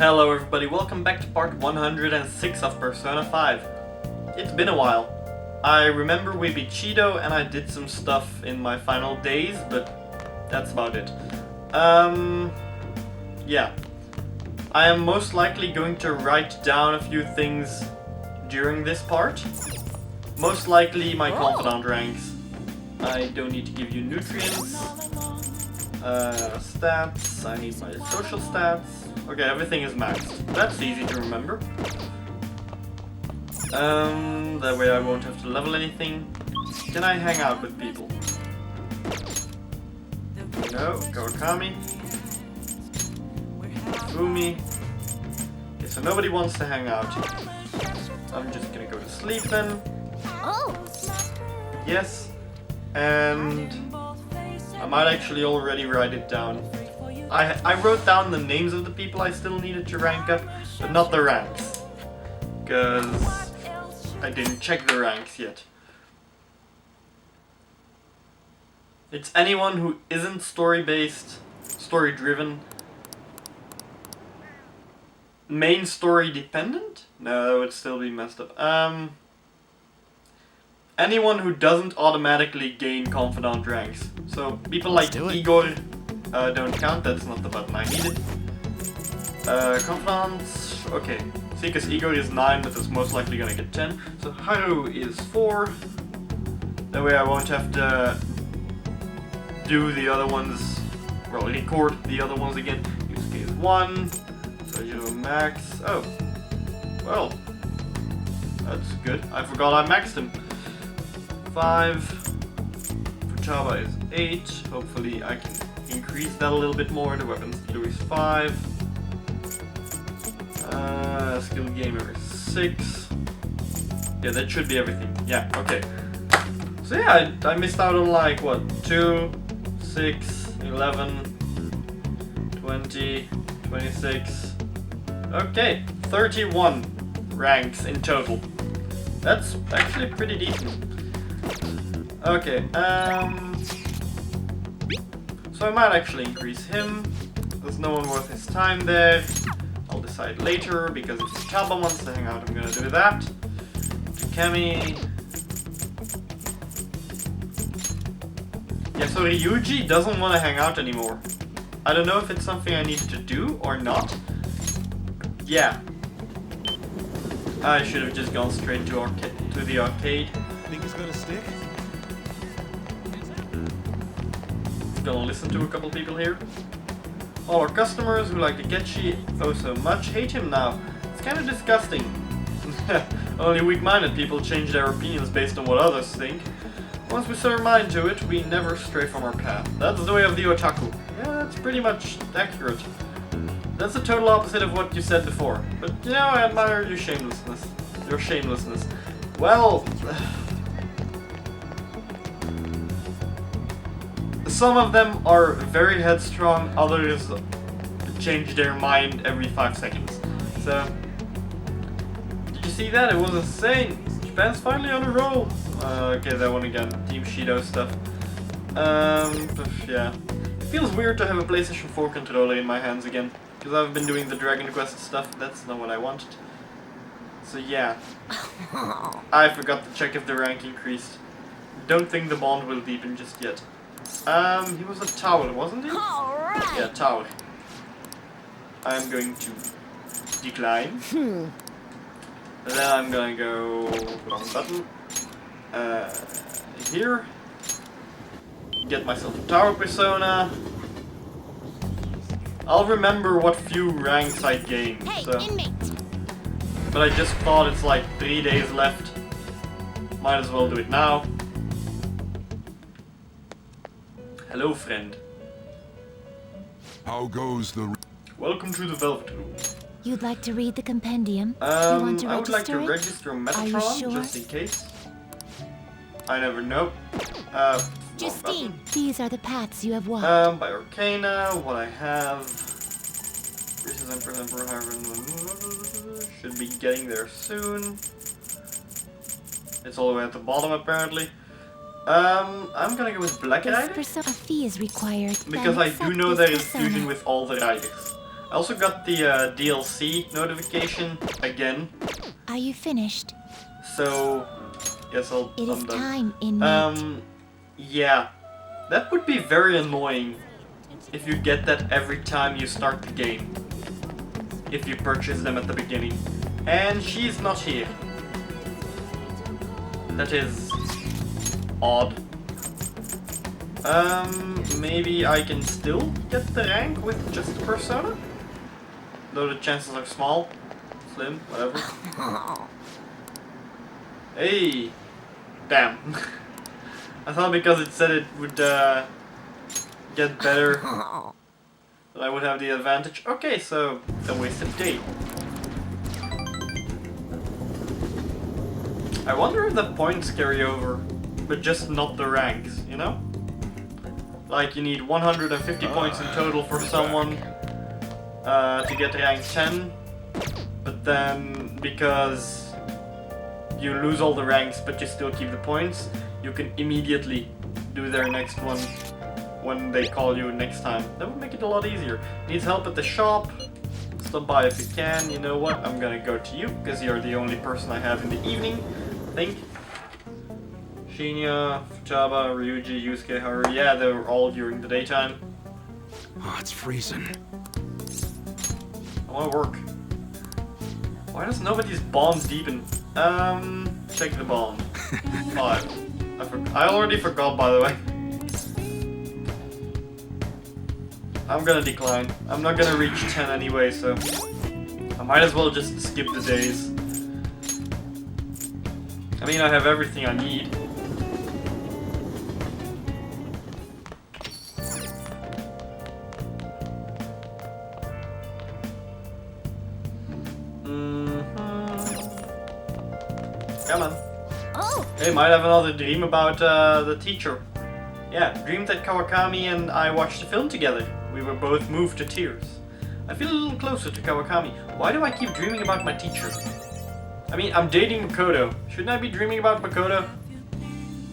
Hello everybody, welcome back to part 106 of Persona 5. It's been a while. I remember we beat Cheeto and I did some stuff in my final days, but that's about it. Yeah. I am most likely going to write down a few things during this part. Most likely my confidant ranks. I don't need to give you nutrients. Stats, I need my social stats. Okay, everything is maxed. That's easy to remember. That way I won't have to level anything. Can I hang out with people? No, Kawakami. Fumi. Okay, so nobody wants to hang out. I'm just gonna go to sleep then. Yes. And I might actually already write it down. I wrote down the names of the people I still needed to rank up, but not the ranks. Because I didn't check the ranks yet. It's anyone who isn't story-based, story-driven. Main story dependent? No, that would still be messed up. Anyone who doesn't automatically gain confidant ranks. So people like Igor don't count, that's not the button I needed. Confidants, okay. See, because Igor is 9, but it's most likely gonna get 10. So Haru is 4. That way I won't have to do the other ones, well, record the other ones again. Yusuke is 1. Sojiro max. Oh. Well. That's good. I forgot I maxed him. 5. Fuchaba is 8. Hopefully I can increase that a little bit more. The weapons speed is 5. Skill gamer is 6. Yeah, that should be everything. Yeah, okay. So yeah, I missed out on like, what, 2, 6, 11, 20, 26. Okay, 31 ranks in total. That's actually pretty decent. Okay, so I might actually increase him. There's no one worth his time there. I'll decide later, because if Taba wants to hang out, I'm gonna do that. Kemi. Yeah, so Ryuji doesn't want to hang out anymore. I don't know if it's something I need to do or not. Yeah. I should have just gone straight to the arcade. Think it's gonna stick? Gonna listen to a couple people here. All our customers who like the Getchi oh so much hate him now. It's kind of disgusting. Only weak-minded people change their opinions based on what others think. Once we set our mind to it, we never stray from our path. That's the way of the otaku. Yeah, that's pretty much accurate. That's the total opposite of what you said before. But you know, I admire your shamelessness. Your shamelessness. Well, some of them are very headstrong, others change their mind every 5 seconds. So, did you see that? It was insane. Japan's finally on a roll. Okay, that one again. Team Shido stuff. Yeah. It feels weird to have a PlayStation 4 controller in my hands again. Because I've been doing the Dragon Quest stuff. That's not what I wanted. So yeah. I forgot to check if the rank increased. Don't think the bond will deepen just yet. He was a tower, wasn't he? Right. Yeah, tower. I'm going to decline. And then I'm gonna go wrong button. Here. Get myself a tower persona. I'll remember what few ranks I gained. Hey, so. inmate. But I just thought it's like 3 days left. Might as well do it now. Hello, friend. How goes the... Welcome to the Velvet Room. You'd like to read the compendium? You want to I would like to register it? register Are you Metatron, sure? just in case. I never know. Justine. These are the paths you have walked. By Arcana, what I have... Should be getting there soon. It's all the way at the bottom, apparently. I'm gonna go with Black This Rider. persona fee is required. Because Then I do accept know this there is persona. fusion with all the riders. I also got the DLC notification again. Are you finished? So, yes, I'm It is done. time, inmate. Yeah. That would be very annoying if you get that every time you start the game. If you purchase them at the beginning. And she's not here. That is odd. Maybe I can still get the rank with just the persona? Though the chances are small. Slim, whatever. Hey! Damn. I thought because it said it would get better, that I would have the advantage. Okay, so a wasted day. I wonder if the points carry over, but just not the ranks, you know? Like you need 150 points in total for someone to get rank 10, but then because you lose all the ranks but you still keep the points, you can immediately do their next one when they call you next time. That would make it a lot easier. Needs help at the shop? Stop by if you can. You know what? I'm gonna go to you because you're the only person I have in the evening, I think. Shinya, Futaba, Ryuji, Yusuke, Haru. Yeah, they were all during the daytime. Oh, it's freezing. I wanna work. Why does nobody's bomb deepen? Check the bomb. 5. I already forgot, by the way. I'm gonna decline. I'm not gonna reach 10 anyway, so I might as well just skip the days. I mean, I have everything I need. Come on. Oh, Hey, might have another dream about the teacher. Yeah, dreamed that Kawakami and I watched a film together. We were both moved to tears. I feel a little closer to Kawakami. Why do I keep dreaming about my teacher? I mean, I'm dating Makoto. Shouldn't I be dreaming about Makoto?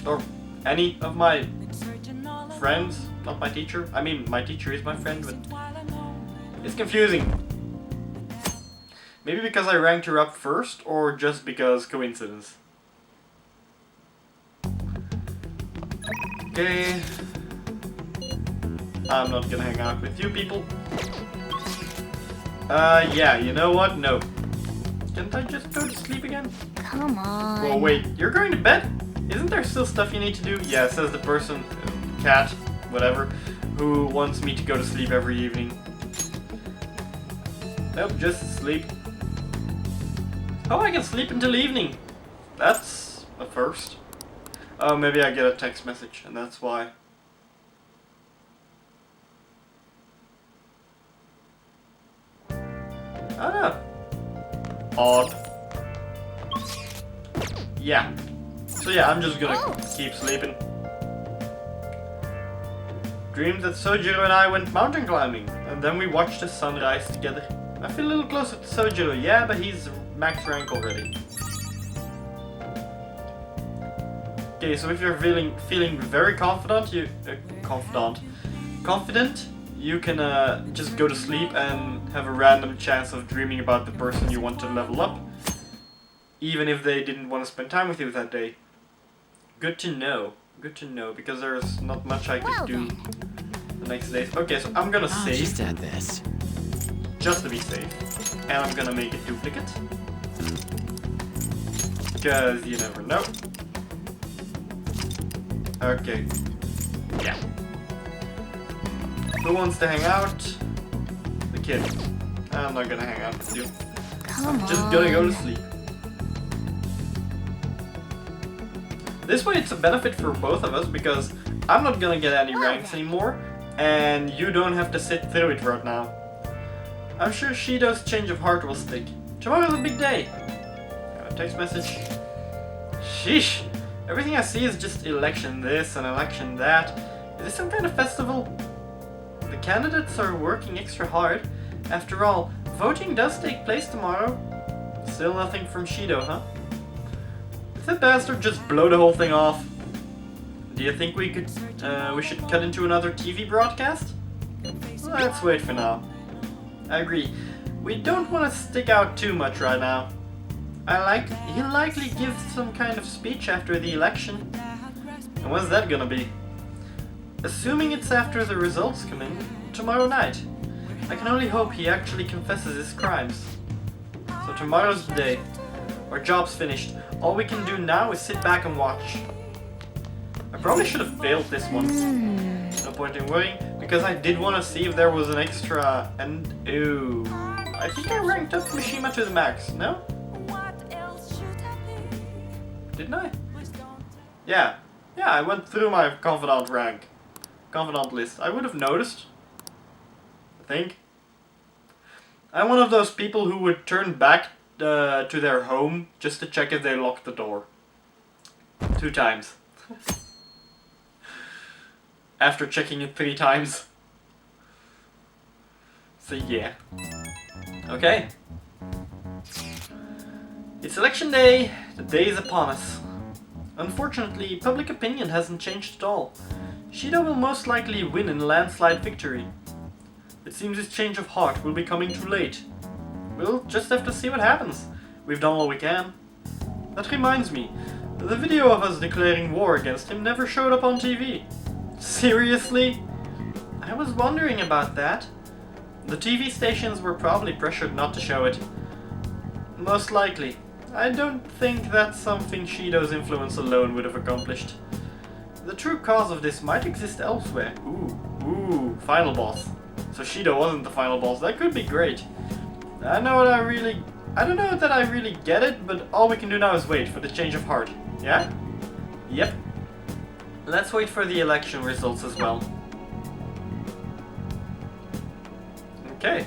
Or any of my friends? Not my teacher. I mean, my teacher is my friend, but it's confusing. Maybe because I ranked her up first, or just because coincidence. Okay. I'm not gonna hang out with you people. Yeah, you know what? No. Can't I just go to sleep again? come on. Well, wait, you're going to bed? Isn't there still stuff you need to do? Yeah, says the person, cat, whatever, who wants me to go to sleep every evening. Nope, just sleep. Oh, I can sleep until evening. That's a first. Oh, maybe I get a text message, and that's why. I don't know. Odd. Yeah. So yeah, I'm just gonna keep sleeping. Dreamed that Sojiro and I went mountain climbing, and then we watched the sunrise together. I feel a little closer to Sojiro, yeah, but he's max rank already. Okay, so if you're feeling very confident, confident, you can just go to sleep and have a random chance of dreaming about the person you want to level up, even if they didn't want to spend time with you that day. Good to know. Good to know, because there's not much I could do the next days. Okay, so I'm gonna save. Just add this. Just to be safe. And I'm gonna make a duplicate. Because you never know. Okay. Yeah. Who wants to hang out? The kid. I'm not gonna hang out with you. Come I'm just on. gonna go to sleep. This way it's a benefit for both of us because I'm not gonna get any ranks anymore and you don't have to sit through it right now. I'm sure Shido's change of heart will stick. Tomorrow's a big day. Got a text message. Sheesh. Everything I see is just election this and election that. Is this some kind of festival? The candidates are working extra hard. After all, voting does take place tomorrow. Still nothing from Shido, huh? Did that bastard just blow the whole thing off? Do you think we should cut into another TV broadcast? Let's wait for now. I agree. We don't want to stick out too much right now. He'll likely give some kind of speech after the election. And when's that gonna be? Assuming it's after the results come in, tomorrow night. I can only hope he actually confesses his crimes. So tomorrow's the day. Our job's finished. All we can do now is sit back and watch. I probably should have failed this one. No point in worrying, because I did want to see if there was an extra and... Ooh. I think I ranked up Mishima to the max, no? Didn't I? Yeah. Yeah, I went through my Confidant rank. Confidant list. I would have noticed. I think. I'm one of those people who would turn back to their home just to check if they locked the door. 2 times. After checking it 3 times. So yeah. Okay. It's election day. The day is upon us. Unfortunately, public opinion hasn't changed at all. Shido will most likely win in a landslide victory. It seems his change of heart will be coming too late. We'll just have to see what happens. We've done all we can. That reminds me, the video of us declaring war against him never showed up on TV. Seriously? I was wondering about that. The TV stations were probably pressured not to show it. Most likely. I don't think that's something Shido's influence alone would have accomplished. The true cause of this might exist elsewhere. Ooh, final boss. So Shido wasn't the final boss. That could be great. I don't know that I really get it, but all we can do now is wait for the change of heart. Yeah? Yep. Let's wait for the election results as well. Okay.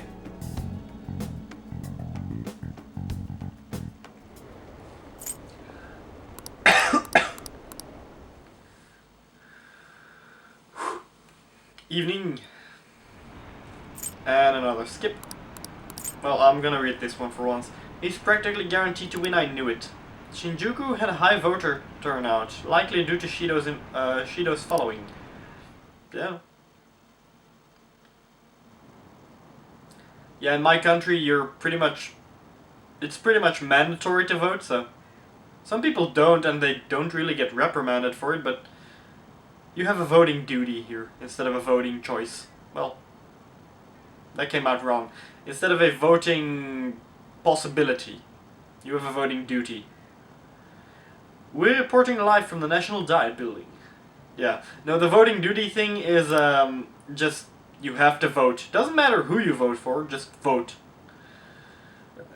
Evening. And another skip. Well, I'm gonna read this one for once. He's practically guaranteed to win, I knew it. Shinjuku had a high voter turnout, likely due to Shido's following. Yeah. Yeah, in my country, it's pretty much mandatory to vote, so... Some people don't, and they don't really get reprimanded for it, but... You have a voting duty here, instead of a voting choice. Well, that came out wrong. Instead of a voting possibility, you have a voting duty. We're reporting live from the National Diet Building. Yeah, no, the voting duty thing is just you have to vote. Doesn't matter who you vote for, just vote.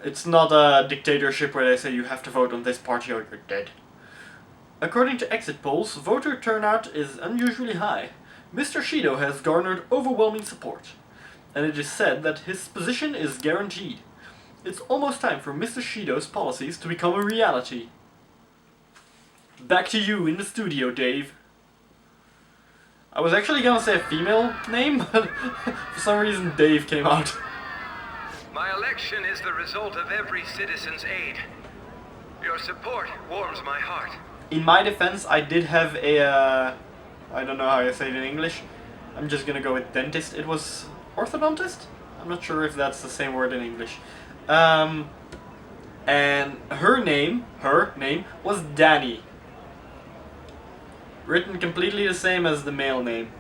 It's not a dictatorship where they say you have to vote on this party or you're dead. According to exit polls, voter turnout is unusually high. Mr. Shido has garnered overwhelming support, and it is said that his position is guaranteed. It's almost time for Mr. Shido's policies to become a reality. Back to you in the studio, Dave. I was actually gonna say a female name, but for some reason Dave came out. My election is the result of every citizen's aid. Your support warms my heart. In my defense, I did have a, I don't know how you say it in English. I'm just gonna go with dentist. It was orthodontist? I'm not sure if that's the same word in English. And her name was Danny. Written completely the same as the male name.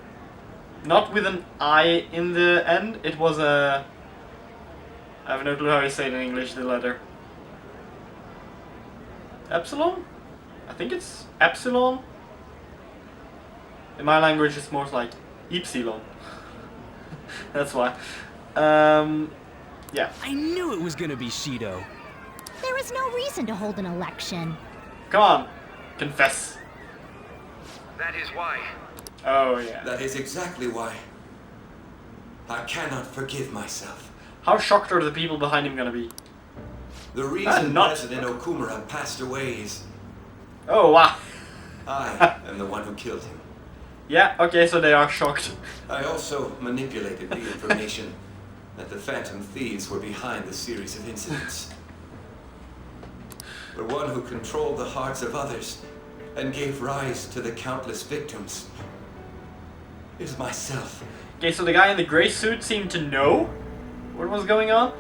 Not with an I in the end, it was a... I have no clue how you say it in English, the letter. Epsilon? I think it's epsilon. In my language it's more like epsilon. That's why. Yeah. I knew it was gonna be Shido. There is no reason to hold an election. Come on. Confess. That is why. Oh yeah. That is exactly why. I cannot forgive myself. How shocked are the people behind him gonna be? The reason not- President Okumura passed away is Oh wow. I am the one who killed him. Yeah, okay, so they are shocked. I also manipulated the information that the Phantom Thieves were behind the series of incidents. The one who controlled the hearts of others and gave rise to the countless victims is myself. Okay, so the guy in the gray suit seemed to know. what was going on?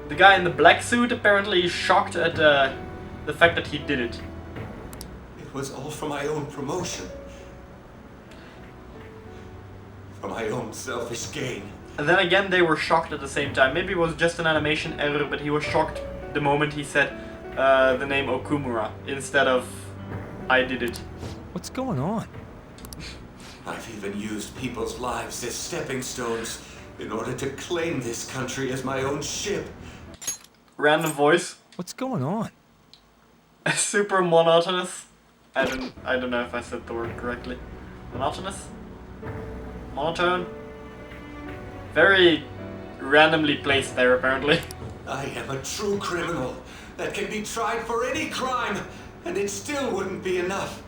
The guy in the black suit apparently is shocked at the fact that he did it. It was all for my own promotion. For my own selfish gain. And then again, they were shocked at the same time. Maybe it was just an animation error, but he was shocked the moment he said the name Okumura instead of I did it. What's going on? I've even used people's lives as stepping stones in order to claim this country as my own ship. Random voice. What's going on? Super monotonous. I don't know if I said the word correctly. Monotonous? Monotone? Very randomly placed there, apparently. I am a true criminal that can be tried for any crime, and it still wouldn't be enough.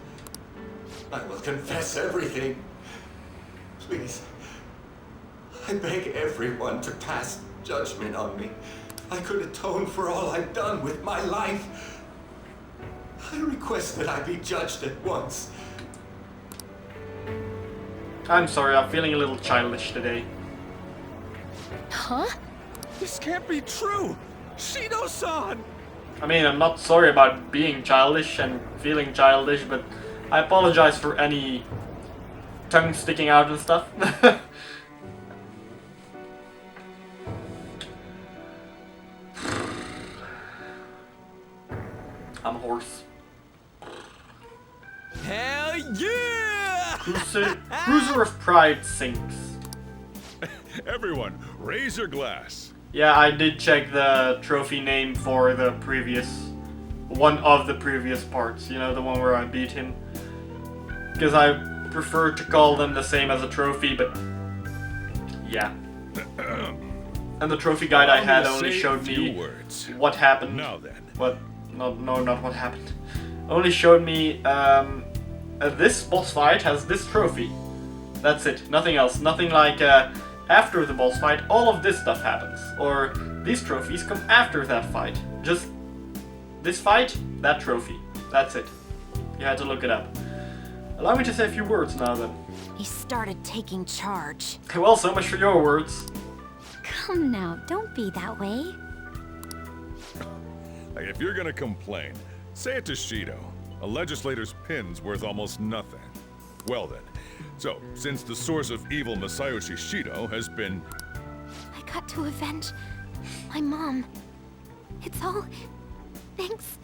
I will confess everything. Please. I beg everyone to pass judgment on me. I could atone for all I've done with my life. I request that I be judged at once. I'm sorry, I'm feeling a little childish today. Huh? This can't be true! Shido-san! I mean, I'm not sorry about being childish and feeling childish, but I apologize for any tongue sticking out and stuff. I'm hoarse. Hell yeah! Cruiser of Pride sinks. Everyone, raise your glass. Yeah, I did check the trophy name for the previous... one of the previous parts. You know, the one where I beat him. Because I prefer to call them the same as a trophy, but... yeah. And the trophy guide I had only showed me what happened. Now then. What? No, not what happened. Only showed me this boss fight has this trophy. That's it. Nothing else. Nothing like after the boss fight, all of this stuff happens. Or these trophies come after that fight. Just this fight, that trophy. That's it. You had to look it up. Allow me to say a few words now then. He started taking charge. Well, so much for your words. Come now, don't be that way. Like, if you're gonna complain, say it to Shido. A legislator's pin's worth almost nothing. Well then, so, since the source of evil Masayoshi Shido has been... I got to avenge my mom. It's all thanks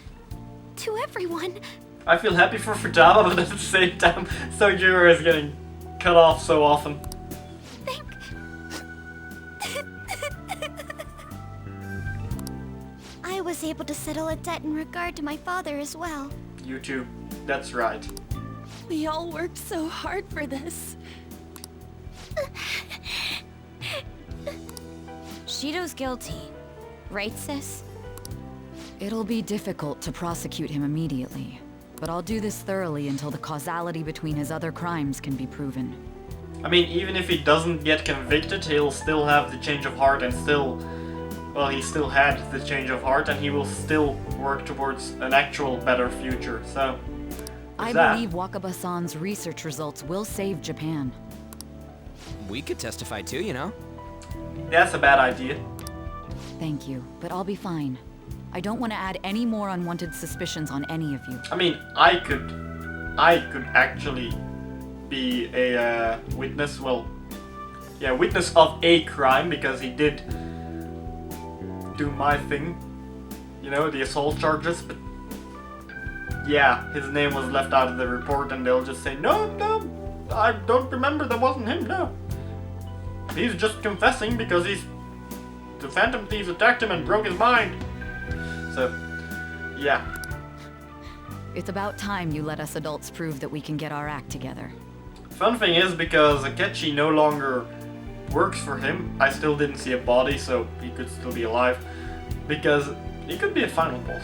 to everyone. I feel happy for Futaba, but at the same time, Sojiro is getting cut off so often. I was able to settle a debt in regard to my father as well. You too. That's right. We all worked so hard for this. Shido's guilty, right, sis? It'll be difficult to prosecute him immediately, but I'll do this thoroughly until the causality between his other crimes can be proven. I mean, even if he doesn't get convicted, he'll still have the change of heart and still... well, he still had the change of heart and he will still work towards an actual better future, so... I believe Wakaba-san's research results will save Japan. We could testify too, you know? That's a bad idea. Thank you, but I'll be fine. I don't want to add any more unwanted suspicions on any of you. I mean, I could actually be a witness, well, yeah, witness of a crime, because he did do my thing, you know, the assault charges, but yeah, his name was left out of the report and they'll just say, no, I don't remember, that wasn't him, no. He's just confessing because the Phantom Thieves attacked him and broke his mind. So, yeah. It's about time you let us adults prove that we can get our act together. Fun thing is, because Akechi no longer works for him, I still didn't see a body, so he could still be alive. Because he could be a final boss.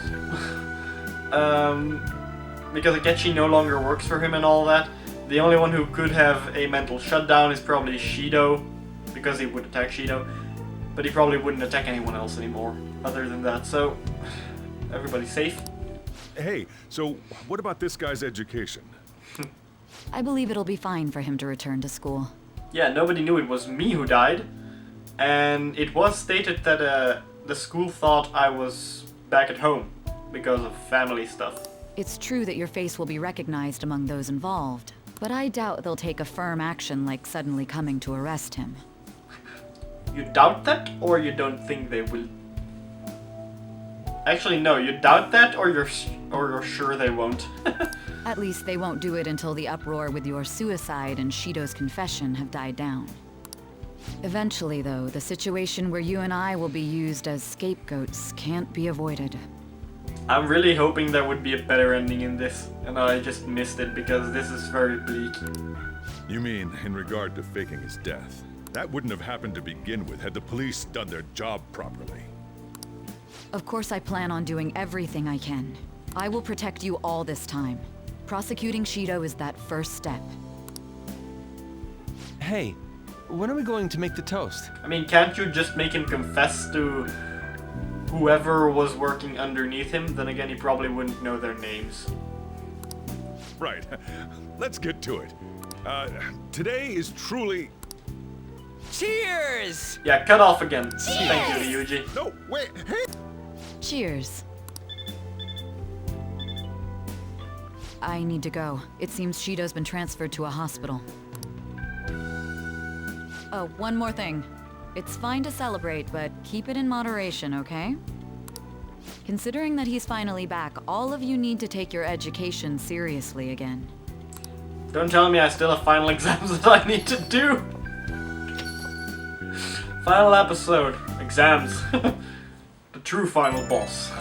Because Akechi no longer works for him and all that, the only one who could have a mental shutdown is probably Shido, because he would attack Shido, but he probably wouldn't attack anyone else anymore, other than that, so everybody's safe. Hey, so what about this guy's education? I believe it'll be fine for him to return to school. Yeah, nobody knew it was me who died. And it was stated that the school thought I was back at home because of family stuff. It's true that your face will be recognized among those involved, but I doubt they'll take a firm action like suddenly coming to arrest him. You doubt that, or you don't think they will? Actually, no, you doubt that, or you're sure they won't. At least they won't do it until the uproar with your suicide and Shido's confession have died down. Eventually, though, the situation where you and I will be used as scapegoats can't be avoided. I'm really hoping there would be a better ending in this, and I just missed it because this is very bleak. You mean in regard to faking his death? That wouldn't have happened to begin with had the police done their job properly. Of course I plan on doing everything I can. I will protect you all this time. Prosecuting Shido is that first step. Hey, when are we going to make the toast? I mean, can't you just make him confess to whoever was working underneath him? Then again, he probably wouldn't know their names. Right. Let's get to it. Today is truly... Cheers! Yeah, cut off again. Thank you, Yuji. No, wait, hey! Cheers. I need to go. It seems Shido's been transferred to a hospital. Oh, one more thing. It's fine to celebrate, but keep it in moderation, okay? Considering that he's finally back, all of you need to take your education seriously again. Don't tell me I still have final exams that I need to do. Final episode. Exams. The true final boss.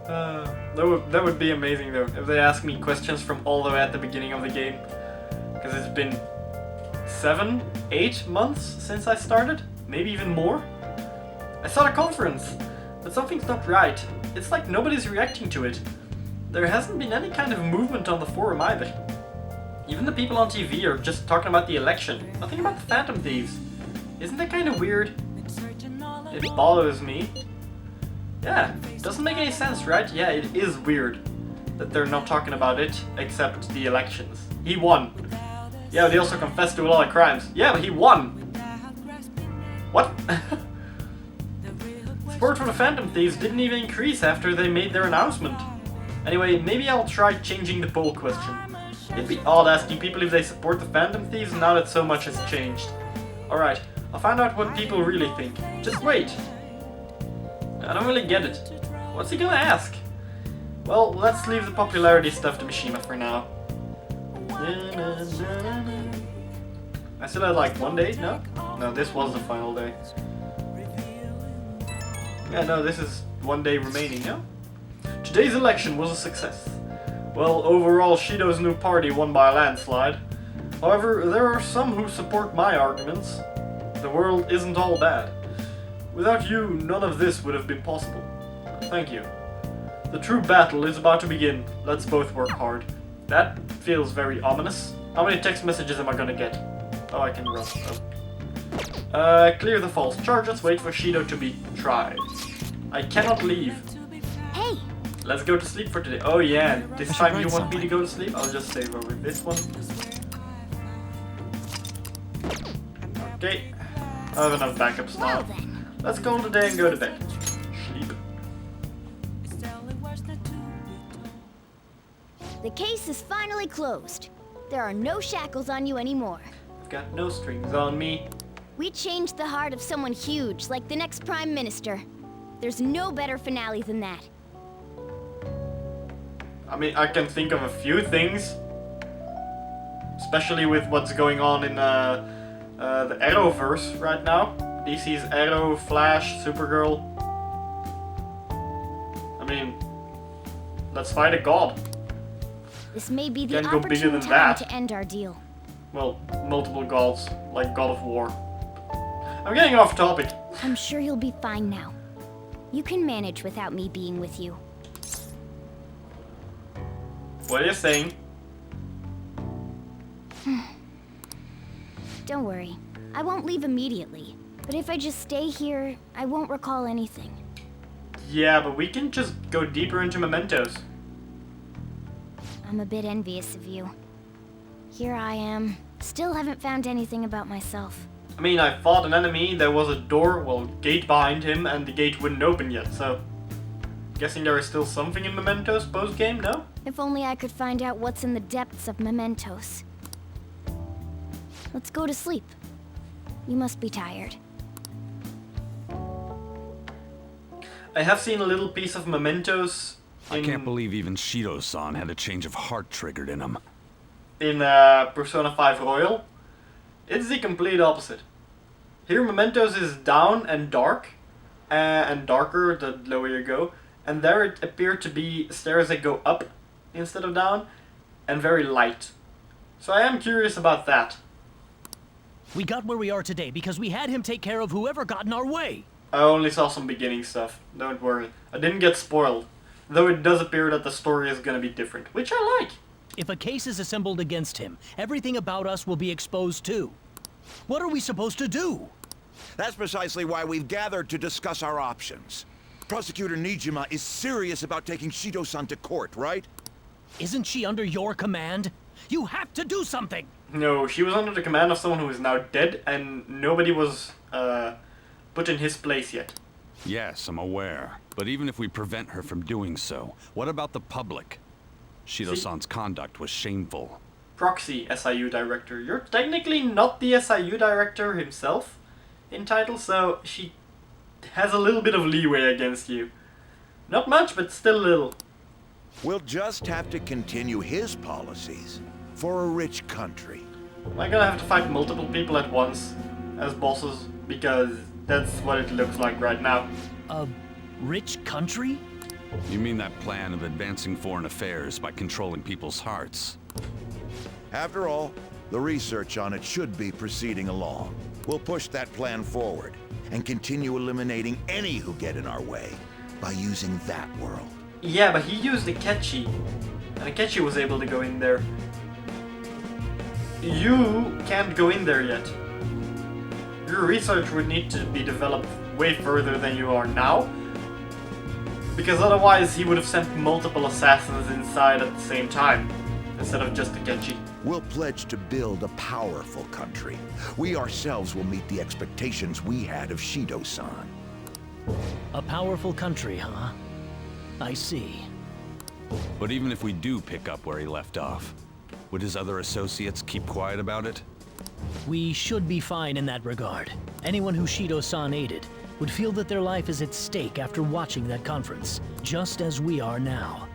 That would be amazing though, if they ask me questions from all the way at the beginning of the game. Because it's been 7, 8 months since I started? Maybe even more? I saw the conference, but something's not right. It's like nobody's reacting to it. There hasn't been any kind of movement on the forum either. Even the people on TV are just talking about the election. Nothing about the Phantom Thieves. Isn't that kind of weird? It bothers me. Yeah, doesn't make any sense, right? Yeah, it is weird that they're not talking about it, except the elections. He won. Yeah, they also confessed to a lot of crimes. Yeah, but he won! What? Support for the Phantom Thieves didn't even increase after they made their announcement. Anyway, maybe I'll try changing the poll question. It'd be odd asking people if they support the Phantom Thieves now that so much has changed. Alright, I'll find out what people really think. Just wait. I don't really get it. What's he gonna ask? Well, let's leave the popularity stuff to Mishima for now. I still had like one day? No? No, this was the final day. Yeah, no, this is one day remaining, no? Today's election was a success. Well, overall, Shido's new party won by a landslide. However, there are some who support my arguments. The world isn't all bad. Without you, none of this would have been possible. Thank you. The true battle is about to begin. Let's both work hard. That feels very ominous. How many text messages am I gonna get? Oh, I can run. Oh. Clear the false charges. Wait for Shido to be tried. I cannot leave. Hey! Let's go to sleep for today. Oh yeah, this time you want me to go to sleep? I'll just save over this one. Okay. I have enough backups now. Well then. Let's call it a day and go to bed. Sleep. The case is finally closed. There are no shackles on you anymore. I've got no strings on me. We changed the heart of someone huge, like the next Prime Minister. There's no better finale than that. I mean, I can think of a few things. Especially with what's going on in the Arrowverse right now. DC's Arrow, Flash, Supergirl. I mean, let's fight a god. This may be the Can't go bigger opportune than time that. to end our deal. Well, multiple gods, like God of War. I'm getting off topic. I'm sure you'll be fine now. You can manage without me being with you. What are you saying? Don't worry. I won't leave immediately. But if I just stay here, I won't recall anything. Yeah, but we can just go deeper into mementos. I'm a bit envious of you. Here I am. Still haven't found anything about myself. I mean, I fought an enemy, there was a door, well, gate behind him, and the gate wouldn't open yet, so... Guessing there is still something in Mementos post-game, no? If only I could find out what's in the depths of Mementos. Let's go to sleep. You must be tired. I have seen a little piece of Mementos in... I can't believe even Shido-san had a change of heart triggered in him. in Persona 5 Royal. It's the complete opposite. Here Mementos is down and dark, and darker the lower you go, and there it appeared to be stairs that go up instead of down, and very light. So I am curious about that. We got where we are today because we had him take care of whoever got in our way. I only saw some beginning stuff, don't worry. I didn't get spoiled, though it does appear that the story is gonna be different, which I like. If a case is assembled against him, everything about us will be exposed too. What are we supposed to do? That's precisely why we've gathered to discuss our options. Prosecutor Nijima is serious about taking Shido-san to court, right? Isn't she under your command? You have to do something! No, she was under the command of someone who is now dead, and nobody was put in his place yet. Yes, I'm aware. But even if we prevent her from doing so, what about the public? Shido-san's conduct was shameful. Proxy SIU director. You're technically not the SIU director himself in title, so she has a little bit of leeway against you. Not much, but still a little. We'll just have to continue his policies for a rich country. Am I gonna have to fight multiple people at once as bosses? Because that's what it looks like right now. A rich country? You mean that plan of advancing foreign affairs by controlling people's hearts? After all, the research on it should be proceeding along. We'll push that plan forward and continue eliminating any who get in our way by using that world. Yeah, but he used Akechi, and Akechi was able to go in there. You can't go in there yet. Your research would need to be developed way further than you are now, because otherwise he would have sent multiple assassins inside at the same time, instead of just Akechi. We'll pledge to build a powerful country. We ourselves will meet the expectations we had of Shido-san. A powerful country, huh? I see. But even if we do pick up where he left off, would his other associates keep quiet about it? We should be fine in that regard. Anyone who Shido-san aided would feel that their life is at stake after watching that conference, just as we are now.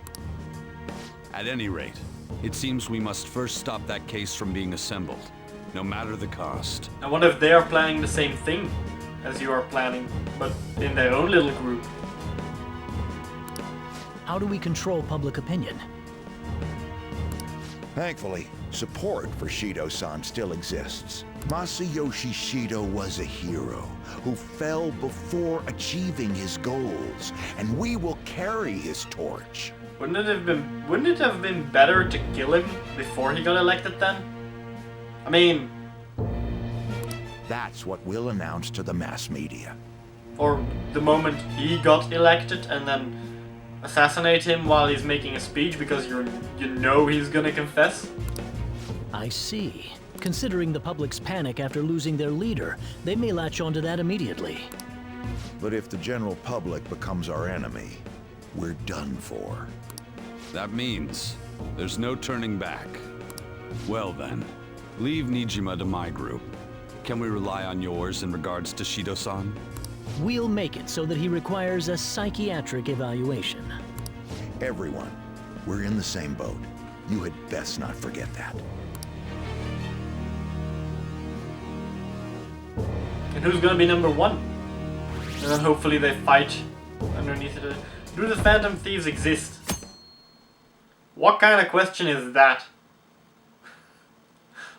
At any rate, it seems we must first stop that case from being assembled, no matter the cost. I wonder if they are planning the same thing as you are planning, but in their own little group. How do we control public opinion? Thankfully, support for Shido-san still exists. Masayoshi Shido was a hero who fell before achieving his goals, and we will carry his torch. Wouldn't it have been better to kill him before he got elected then? I mean... That's what we'll announce to the mass media. Or the moment he got elected and then assassinate him while he's making a speech because you know he's gonna confess? I see. Considering the public's panic after losing their leader, they may latch onto that immediately. But if the general public becomes our enemy, we're done for. That means there's no turning back. Well then, leave Nijima to my group. Can we rely on yours in regards to Shido-san? We'll make it so that he requires a psychiatric evaluation. Everyone, we're in the same boat. You had best not forget that. And who's gonna be number one? And then hopefully they fight underneath it. Do the Phantom Thieves exist? What kind of question is that?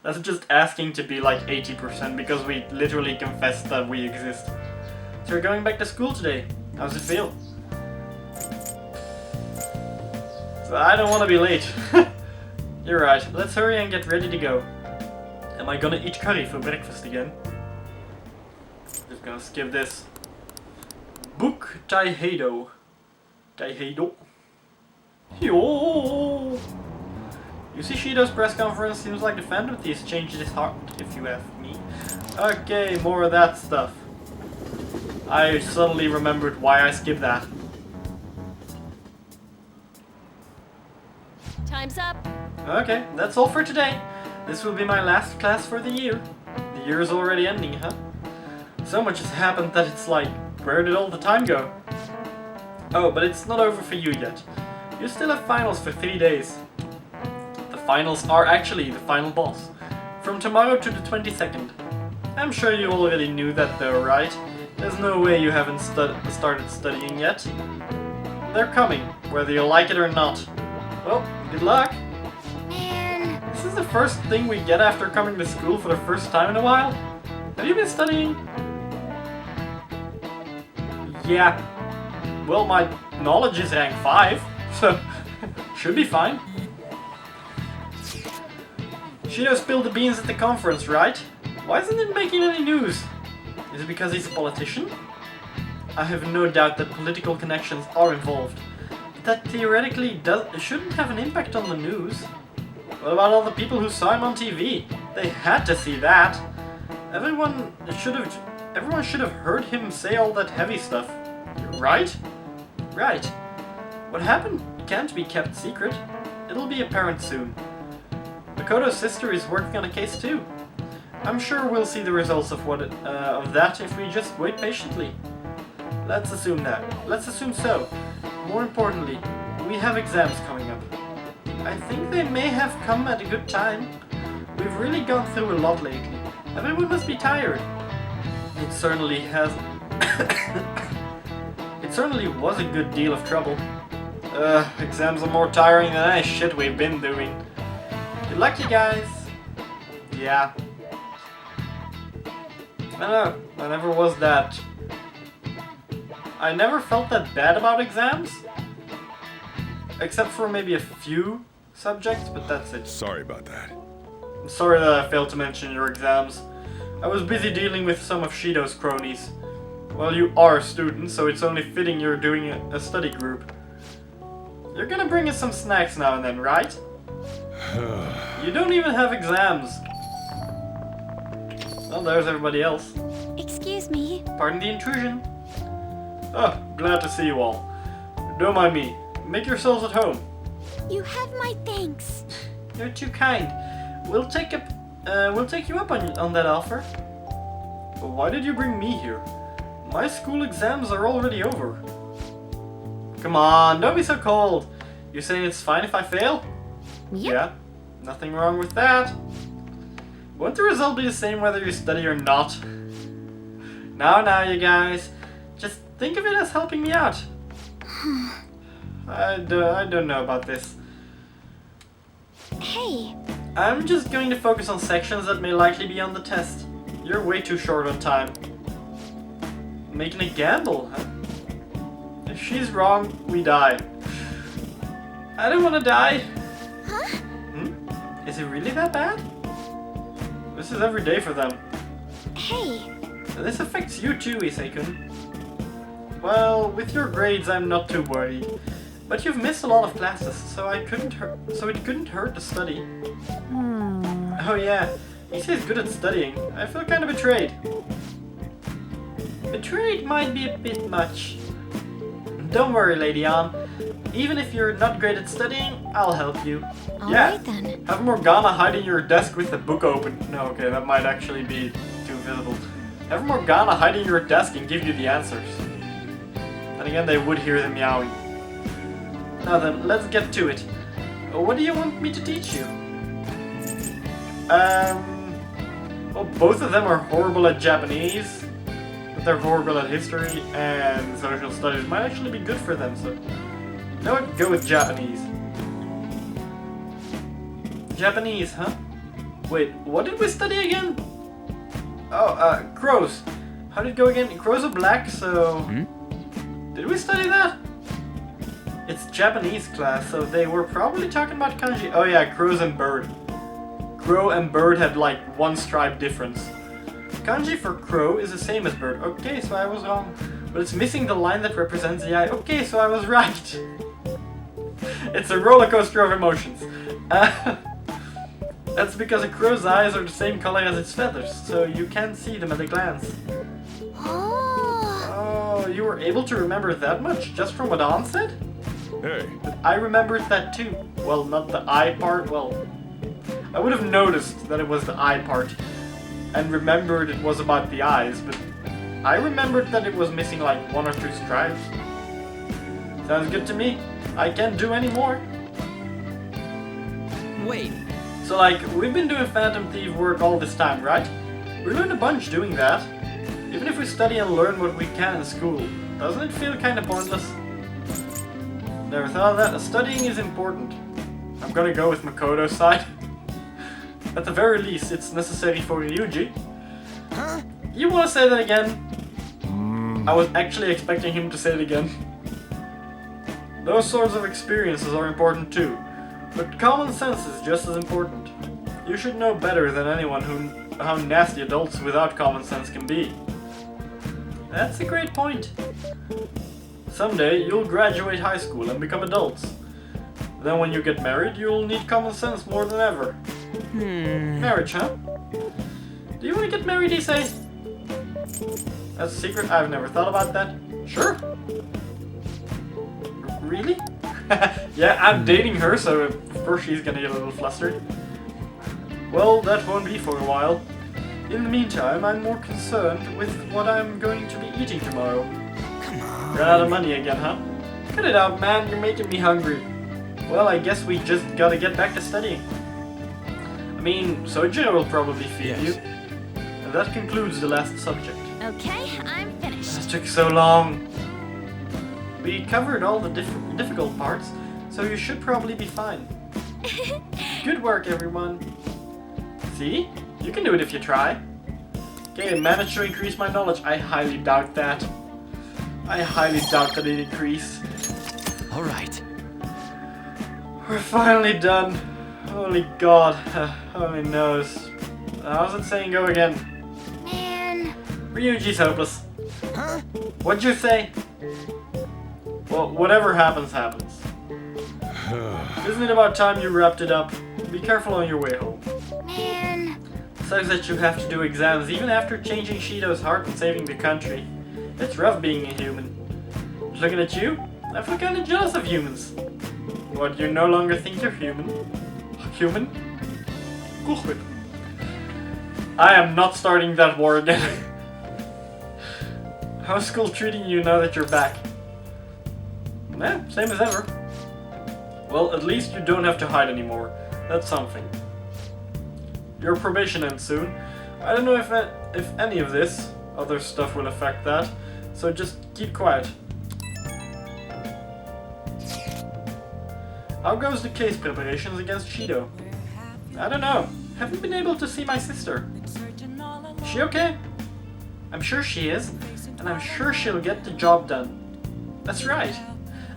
That's just asking to be like 80% because we literally confessed that we exist. So we're going back to school today. How's it feel? So I don't want to be late. You're right. Let's hurry and get ready to go. Am I gonna eat curry for breakfast again? Just gonna skip this. Book Taiheido. Taiheido. Yo. You see Shido's press conference, seems like the Phantom Thieves changed his heart, if you ask me. Okay, more of that stuff. I suddenly remembered why I skipped that. Time's up. Okay, that's all for today. This will be my last class for the year. The year is already ending, huh? So much has happened that it's like, where did all the time go? Oh, but it's not over for you yet. You still have finals for 3 days. The finals are actually the final boss. From tomorrow to the 22nd. I'm sure you already knew that though, right? There's no way you haven't started studying yet. They're coming, whether you like it or not. Well, good luck. Man. This is the first thing we get after coming to school for the first time in a while. Have you been studying? Yeah. Well, my knowledge is rank 5, so should be fine. Shido spilled the beans at the conference, right? Why isn't it making any news? Is it because he's a politician? I have no doubt that political connections are involved. But that theoretically shouldn't have an impact on the news. What about all the people who saw him on TV? They had to see that. Everyone should have heard him say all that heavy stuff. Right? Right. What happened can't be kept secret. It'll be apparent soon. Makoto's sister is working on a case too. I'm sure we'll see the results of that if we just wait patiently. Let's assume that. Let's assume so. More importantly, we have exams coming up. I think they may have come at a good time. We've really gone through a lot lately. Everyone must be tired. It certainly has. It certainly was a good deal of trouble. Exams are more tiring than any shit we've been doing. Good luck, you guys. Yeah. I don't know. I never was that. I never felt that bad about exams. Except for maybe a few subjects, but that's it. Sorry about that. I'm sorry that I failed to mention your exams. I was busy dealing with some of Shido's cronies. Well, you are a student, so it's only fitting you're doing a study group. You're gonna bring us some snacks now and then, right? You don't even have exams. Well, there's everybody else. Excuse me. Pardon the intrusion. Oh, glad to see you all. Don't mind me. Make yourselves at home. You have my thanks. You're too kind. We'll take you up on that offer. But why did you bring me here? My school exams are already over. Come on, don't be so cold. You're saying it's fine if I fail? Yep. Yeah, nothing wrong with that. Won't the result be the same whether you study or not? Now, you guys. Just think of it as helping me out. I don't know about this. Hey. I'm just going to focus on sections that may likely be on the test. You're way too short on time. Making a gamble, huh? If she's wrong, we die. I don't want to die. Huh? Is it really that bad? This is every day for them. Hey. This affects you too, Issei-kun. Well, with your grades, I'm not too worried. But you've missed a lot of classes, so it couldn't hurt to study. Oh yeah, Issei's good at studying. I feel kind of betrayed. Betrayed might be a bit much. Don't worry, Lady Ann. Even if you're not great at studying, I'll help you. Alright then. Have Morgana hide in your desk with the book open. No, okay, that might actually be too visible. Have Morgana hide in your desk and give you the answers. And again, they would hear the meowing. Now then, let's get to it. What do you want me to teach you? Well, both of them are horrible at Japanese, but they're horrible at history, and social studies might actually be good for them, so... You know what? Go with Japanese. Japanese, huh? Wait, what did we study again? Oh, crows. How did it go again? Crows are black, so... Did we study that? It's Japanese class, so they were probably talking about kanji. Oh yeah, crows and bird. Crow and bird had like one stripe difference. Kanji for crow is the same as bird. Okay, so I was wrong. But it's missing the line that represents the eye. Okay, so I was right. It's a roller coaster of emotions. That's because a crow's eyes are the same color as its feathers, so you can't see them at a glance. Oh, you were able to remember that much just from what Ann said? Hey, But I remembered that too. Well, not the eye part, well... I would have noticed that it was the eye part, and remembered it was about the eyes, but I remembered that it was missing like 1 or 2 stripes. Sounds good to me. I can't do any more. Wait. So like, we've been doing Phantom Thief work all this time, right? We learned a bunch doing that. Even if we study and learn what we can in school, doesn't it feel kinda pointless? Never thought of that. Studying is important. I'm gonna go with Makoto's side. At the very least, it's necessary for Ryuji. Huh? You wanna say that again? I was actually expecting him to say it again. Those sorts of experiences are important too, but common sense is just as important. You should know better than anyone how nasty adults without common sense can be. That's a great point. Someday you'll graduate high school and become adults. Then when you get married, you'll need common sense more than ever. Marriage, huh? Do you want to get married, Issei? That's a secret? I've never thought about that. Sure. Really? Yeah, I'm dating her, so of course she's gonna get a little flustered. Well, that won't be for a while. In the meantime, I'm more concerned with what I'm going to be eating tomorrow. Come on. Ran out of money again, huh? Cut it out, man. You're making me hungry. Well, I guess we just gotta get back to studying. I mean, Sojiro will probably feed you. And that concludes the last subject. Okay, I'm finished. This took so long. We covered all the difficult parts, so you should probably be fine. Good work, everyone. See? You can do it if you try. Okay, I managed to increase my knowledge. I highly doubt that. I highly doubt that it increased. All right. We're finally done. Holy God. Only knows. How's it saying go again? Man. Ryuji's hopeless. Huh? What'd you say? Well, whatever happens, happens. Isn't it about time you wrapped it up? Be careful on your way home. Man. Sucks that you have to do exams even after changing Shido's heart and saving the country. It's rough being a human. Looking at you, I feel kinda jealous of humans. What, you no longer think you're human? Human? Good. I am not starting that war again. How's school treating you now that you're back? Eh, same as ever. Well, at least you don't have to hide anymore. That's something. Your probation ends soon. I don't know if any of this other stuff will affect that, so just keep quiet. How goes the case preparations against Shido? I don't know. Haven't been able to see my sister. Is she okay? I'm sure she is, and I'm sure she'll get the job done. That's right.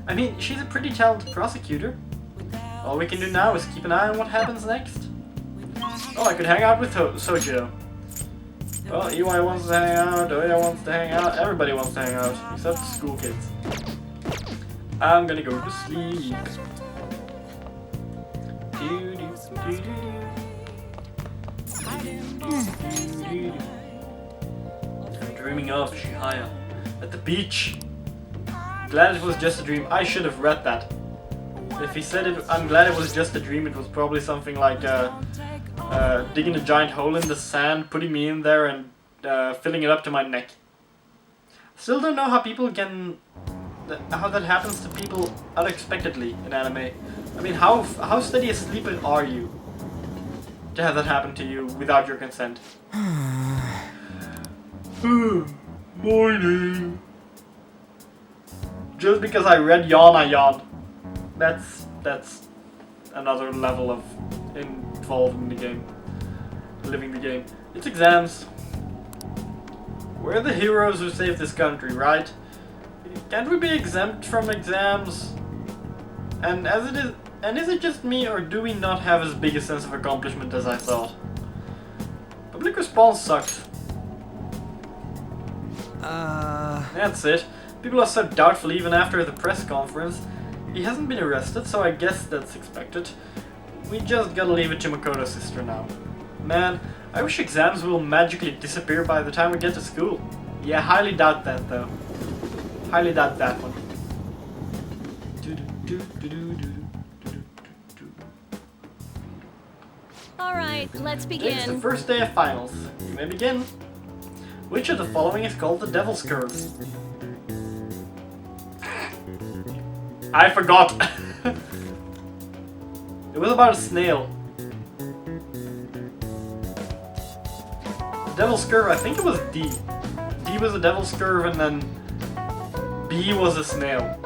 I mean, she's a pretty talented prosecutor. All we can do now is keep an eye on what happens next. Oh, I could hang out with Sojiro. Well, EY wants to hang out, Oya wants to hang out, everybody wants to hang out, except the school kids. I'm gonna go to sleep. I'm dreaming of Shihaya at the beach. Glad it was just a dream. I should have read that. If he said it, I'm glad it was just a dream. It was probably something like digging a giant hole in the sand, putting me in there, and filling it up to my neck. Still don't know how people can, how that happens to people unexpectedly in anime. I mean, how steady a sleeper are you to have that happen to you without your consent? Morning. Just because I read yawn, I yawned. That's another level of involved in the game, living the game. It's exams. We're the heroes who saved this country, right? Can't we be exempt from exams? And is it just me, or do we not have as big a sense of accomplishment as I thought? Public response sucked. That's it. People are so doubtful even after the press conference. He hasn't been arrested, so I guess that's expected. we just gotta leave it to Makoto's sister now. Man, I wish exams will magically disappear by the time we get to school. Yeah, highly doubt that though. Highly doubt that one. Alright, let's It's the begin. first day of finals. You may begin. Which of the following is called the Devil's Curve? I forgot. It was about a snail. The Devil's Curve, I think it was D. D was a Devil's Curve and then B was a snail.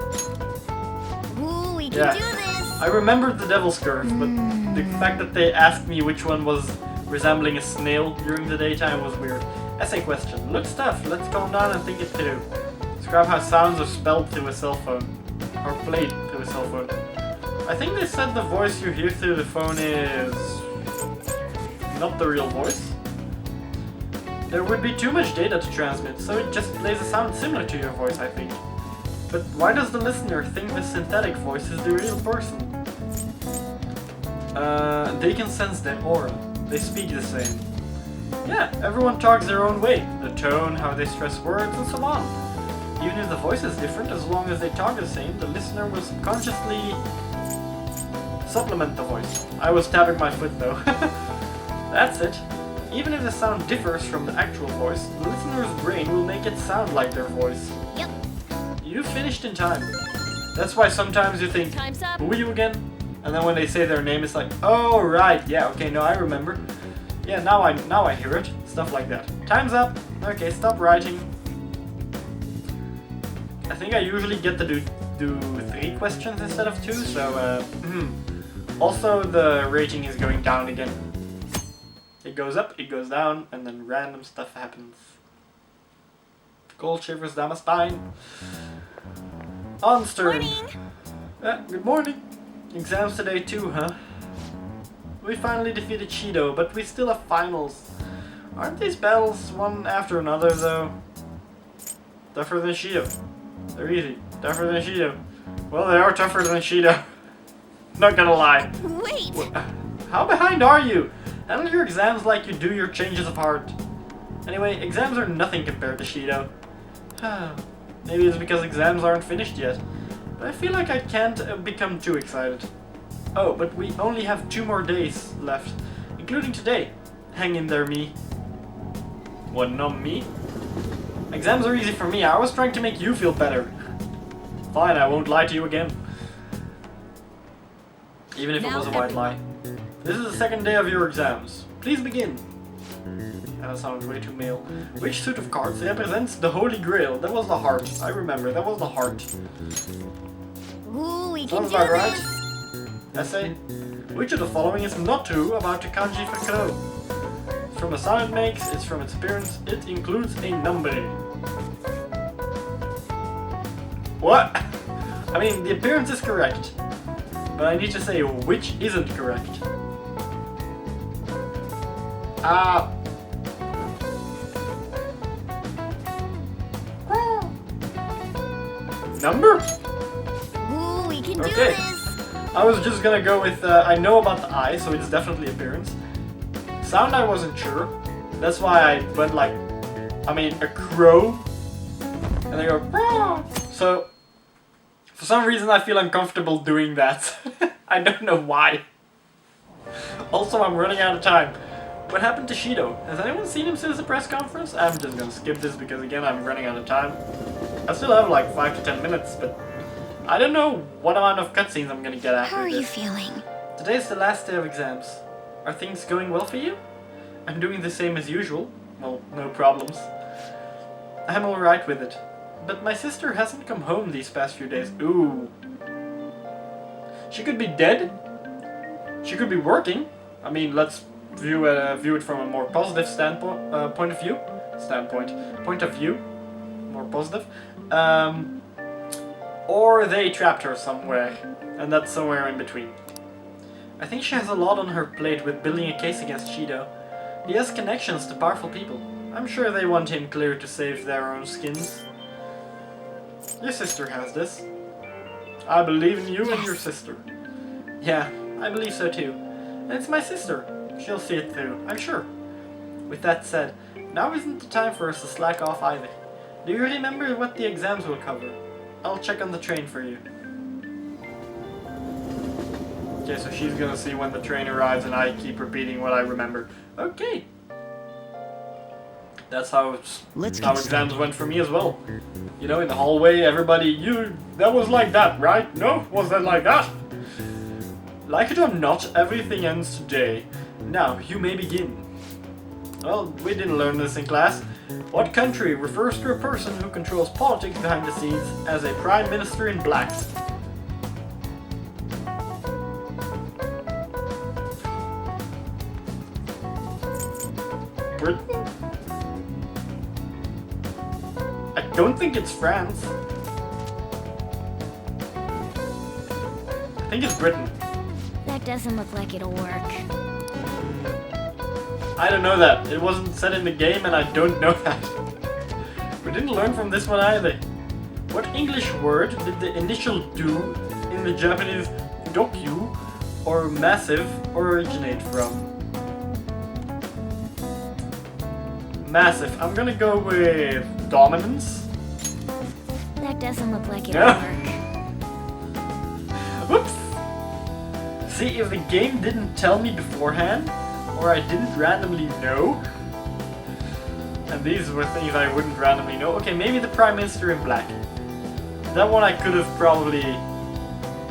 Ooh, we can Yeah. do this! I remembered the Devil's Curve, but the fact that they asked me which one was resembling a snail during the daytime was weird. Essay question. Looks tough. Let's calm down and think it through. Describe how sounds are spelled through a cell phone. Or played through a cell phone. I think they said the voice you hear through the phone is not the real voice. There would be too much data to transmit, so it just plays a sound similar to your voice, I think. But why does the listener think the synthetic voice is the real person? They can sense their aura. They speak the same. Yeah, everyone talks their own way. The tone, how they stress words, and so on. Even if the voice is different, as long as they talk the same, the listener will subconsciously supplement the voice. I was tapping my foot though. That's it. Even if the sound differs from the actual voice, the listener's brain will make it sound like their voice. Yep. You finished in time. That's why sometimes you think, Time's up. who are you again? And then when they say their name, it's like, oh right, yeah, okay, no, I remember. Yeah, now I hear it. Stuff like that. Time's up. Okay, stop writing. I think I usually get to do 3 questions instead of 2, so Also, the rating is going down again. It goes up, it goes down, and then random stuff happens. Cold shivers down my spine. On's turn. Good morning. Exams today too, huh? We finally defeated Shido, but we still have finals. Aren't these battles one after another, though? Tougher than Shido. They're easy. Tougher than Shido. Well, they are tougher than Shido. Not gonna lie. Wait! How behind are you? Handle your exams like you do your changes of heart. Anyway, exams are nothing compared to Shido. Maybe it's because exams aren't finished yet. But I feel like I can't become too excited. Oh, but we only have 2 more days left, including today. Hang in there, me. What, not me? Exams are easy for me. I was trying to make you feel better. Fine, I won't lie to you again. Even if it was a white lie. This is the 2nd day of your exams. Please begin. That sounds way too male. Which suit of cards represents the Holy Grail? That was the heart. I remember, that was the heart. Ooh, we can Sounds do about right. this! Essay. Which of the following is not true about the kanji for crow? It's from the sound it makes, it's from its appearance, it includes a number. What? I mean, the appearance is correct. But I need to say which isn't correct. Number? Ooh, we can do Okay. this! I was just gonna go with, I know about the eye, so it's definitely appearance. Sound I wasn't sure. That's why I went like, a crow. And they go, "Rah!" So, for some reason I feel uncomfortable doing that. I don't know why. Also, I'm running out of time. What happened to Shido? Has anyone seen him since the press conference? I'm just gonna skip this because again I'm running out of time. I still have like 5 to 10 minutes, but I don't know what amount of cutscenes I'm gonna get after How are you this. feeling? Today's the last day of exams. Are things going well for you? I'm doing the same as usual. Well, no problems. I'm alright with it. But my sister hasn't come home these past few days. Ooh. She could be dead. She could be working. I mean, let's view it from a more positive standpoint, point of view. More positive. Or they trapped her somewhere, and that's somewhere in between. I think she has a lot on her plate with building a case against Shido. He has connections to powerful people. I'm sure they want him cleared to save their own skins. Your sister has this. I believe in you and your sister. Yeah, I believe so too. And it's my sister. She'll see it through, I'm sure. With that said, now isn't the time for us to slack off either. Do you remember what the exams will cover? I'll check on the train for you. Okay, so she's gonna see when the train arrives and I keep repeating what I remember. Okay. That's how exams went for me as well. You know, in the hallway, everybody, that was like that, right? No? Was that like that? Like it or not, everything ends today. Now, you may begin. Well, we didn't learn this in class. What country refers to a person who controls politics behind the scenes as a prime minister in black? Britain? I don't think it's France. I think it's Britain. That doesn't look like it'll work. I don't know that. It wasn't said in the game and I don't know that. We didn't learn from this one either. What English word did the initial do in the Japanese dokyu or massive originate from? Massive. I'm gonna go with dominance. That doesn't look like it'll work. Whoops! See, if the game didn't tell me beforehand, or I didn't randomly know, and these were things I wouldn't randomly know. Okay, maybe the Prime Minister in black. That one I could have probably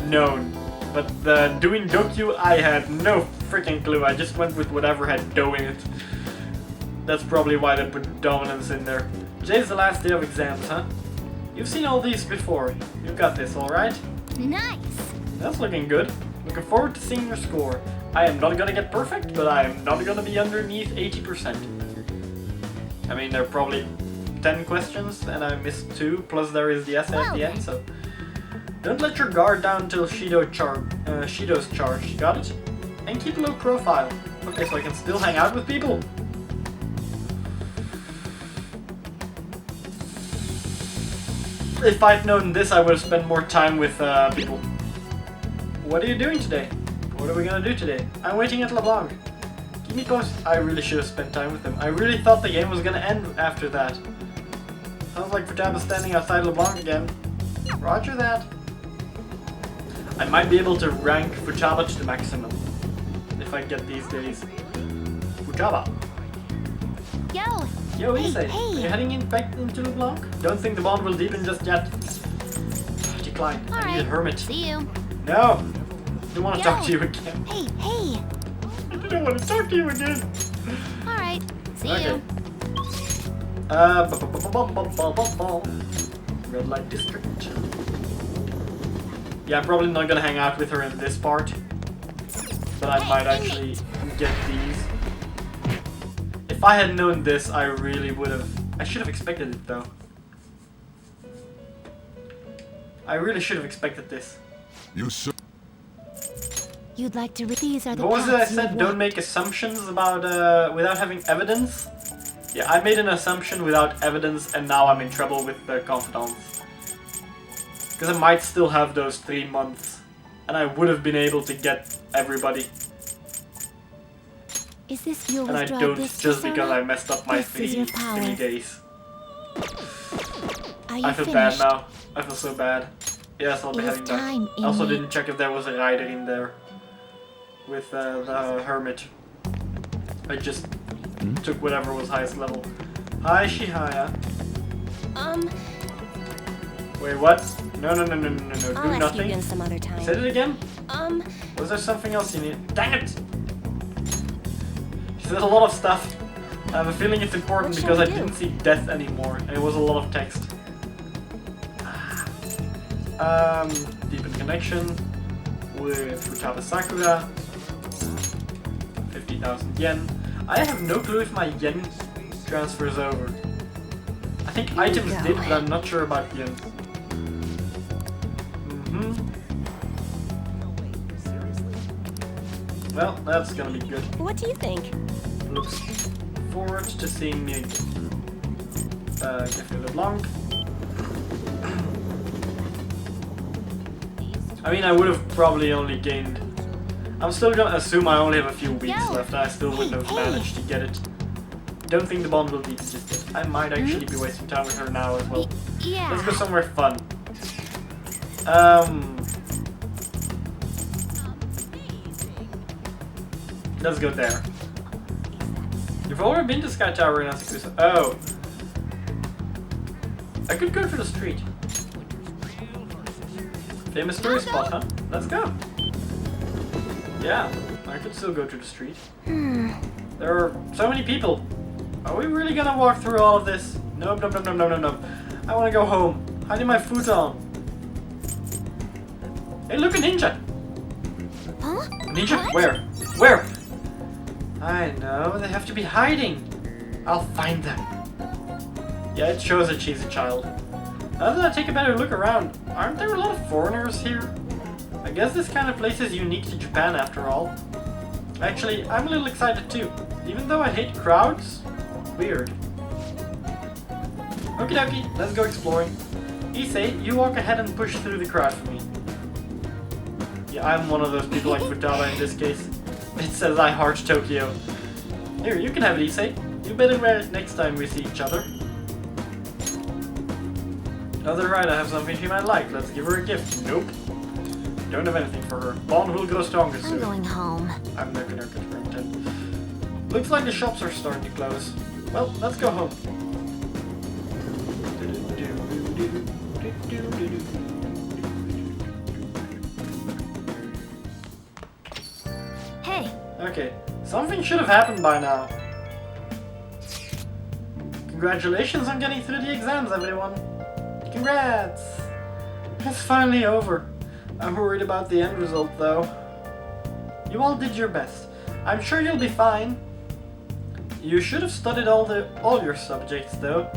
known, but the doing dokyu, I had no freaking clue. I just went with whatever had dough in it. That's probably why they put dominance in there. Today's the last day of exams, huh? You've seen all these before. You got this, alright? Nice! That's looking good. Looking forward to seeing your score. I am not gonna get perfect, but I am not gonna be underneath 80%. I mean, there are probably 10 questions, and I missed 2, plus there is the essay at the end, so... Don't let your guard down until Shido's charged, got it? And keep a low profile. Okay, so I can still hang out with people? If I'd known this, I would have spent more time with people. What are you doing today? What are we gonna do today? I'm waiting at LeBlanc. Keep me posted. I really should have spent time with him. I really thought the game was gonna end after that. Sounds like Futaba standing outside LeBlanc again. Roger that. I might be able to rank Futaba to the maximum. If I get these days. Futaba. Yo, Issei. Are you heading back into LeBlanc? Don't think the bond will deepen just yet. Decline. I need a hermit. See you. No! I don't want to talk to you again. Hey! I don't want to talk to you again. Alright, see you. Red light district. Yeah, I'm probably not gonna hang out with her in this part. But I might actually get these. If I had known this, I really would have... I should have expected it though. I really should have expected this. You should. You'd like to read these are the What was it I paths you said? walk. Don't make assumptions about without having evidence? Yeah, I made an assumption without evidence and now I'm in trouble with the Confidants. Because I might still have those 3 months. And I would have been able to get everybody. Is this your And I don't just because I messed up my three days. I feel bad now. I feel so bad. Yes, I'll be heading back. I also didn't check if there was a rider in there. With the hermit. I just took whatever was highest level. Hi, Shihaya. Wait, what? No. Do nothing. You some other time. Say it again? Was there something else you need? Dang it! She said a lot of stuff. I have a feeling it's important because I didn't see death anymore. And it was a lot of text. Deepen connection with Futaba Sakura. 50,000 yen. I have no clue if my yen transfers over. I think items did, but I'm not sure about yen. Well, that's gonna be good. What do you think? Looks forward to seeing me again. Café LeBlanc. I mean, I would have probably only gained... I'm still gonna assume I only have a few weeks left. I still wouldn't have managed to get it. Don't think the bond will be existed. I might actually be wasting time with her now as well. Yeah. Let's go somewhere fun. Let's go there. You've already been to Sky Tower in Asakusa. Oh. I could go to the street. Famous tourist spot, huh? Let's go. Yeah, I could still go to the street. There are so many people. Are we really gonna walk through all of this? Nope, nope, nope, nope, nope, nope, nope. I wanna go home. I need my futon. Hey, look, a ninja! Huh? A ninja? Where? Where? I know, they have to be hiding. I'll find them. Yeah, it shows that she's a child. Now that I take a better look around, aren't there a lot of foreigners here? I guess this kind of place is unique to Japan after all. Actually, I'm a little excited too. Even though I hate crowds, weird. Okie dokie, let's go exploring. Issei, you walk ahead and push through the crowd for me. Yeah, I'm one of those people like Futaba in this case. It says I heart Tokyo. Here, you can have it, Issei. You better wear it next time we see each other. Other right, I have something she might like. Let's give her a gift. Nope. Don't have anything for her. Bond will grow stronger soon. I'm going home. I'm not gonna pretend. Looks like the shops are starting to close. Well, let's go home. Hey. Okay, something should have happened by now. Congratulations on getting through the exams, everyone. Congrats! It's finally over. I'm worried about the end result, though. You all did your best. I'm sure you'll be fine. You should have studied all your subjects, though,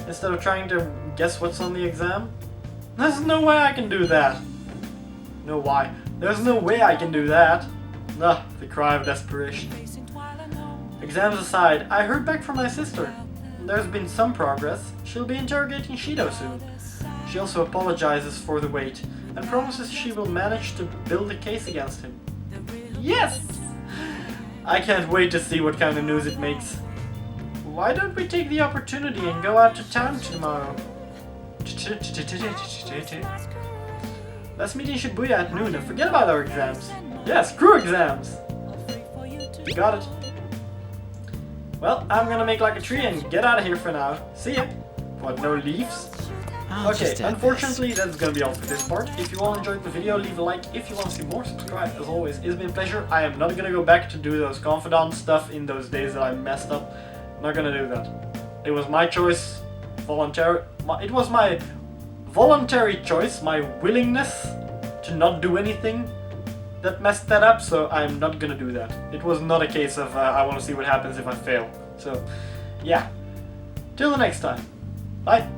instead of trying to guess what's on the exam. There's no way I can do that. No why. There's no way I can do that. Ugh, the cry of desperation. Exams aside, I heard back from my sister. There's been some progress. She'll be interrogating Shido soon. She also apologizes for the wait and promises she will manage to build a case against him. Yes! I can't wait to see what kind of news it makes. Why don't we take the opportunity and go out to town tomorrow? Let's meet in Shibuya at noon and forget about our exams. Yeah, screw exams! You got it. Well, I'm gonna make like a tree and get out of here for now. See ya! What, no leaves? Okay, unfortunately that's gonna be all for this part. If you all enjoyed the video, leave a like. If you want to see more, subscribe. As always, it's been a pleasure. I am not gonna go back to do those Confidants stuff in those days that I messed up. I'm not gonna do that. It was my choice, it was my voluntary choice, my willingness to not do anything that messed that up, so I'm not gonna do that. It was not a case of I want to see what happens if I fail. So, yeah. Till the next time. Bye.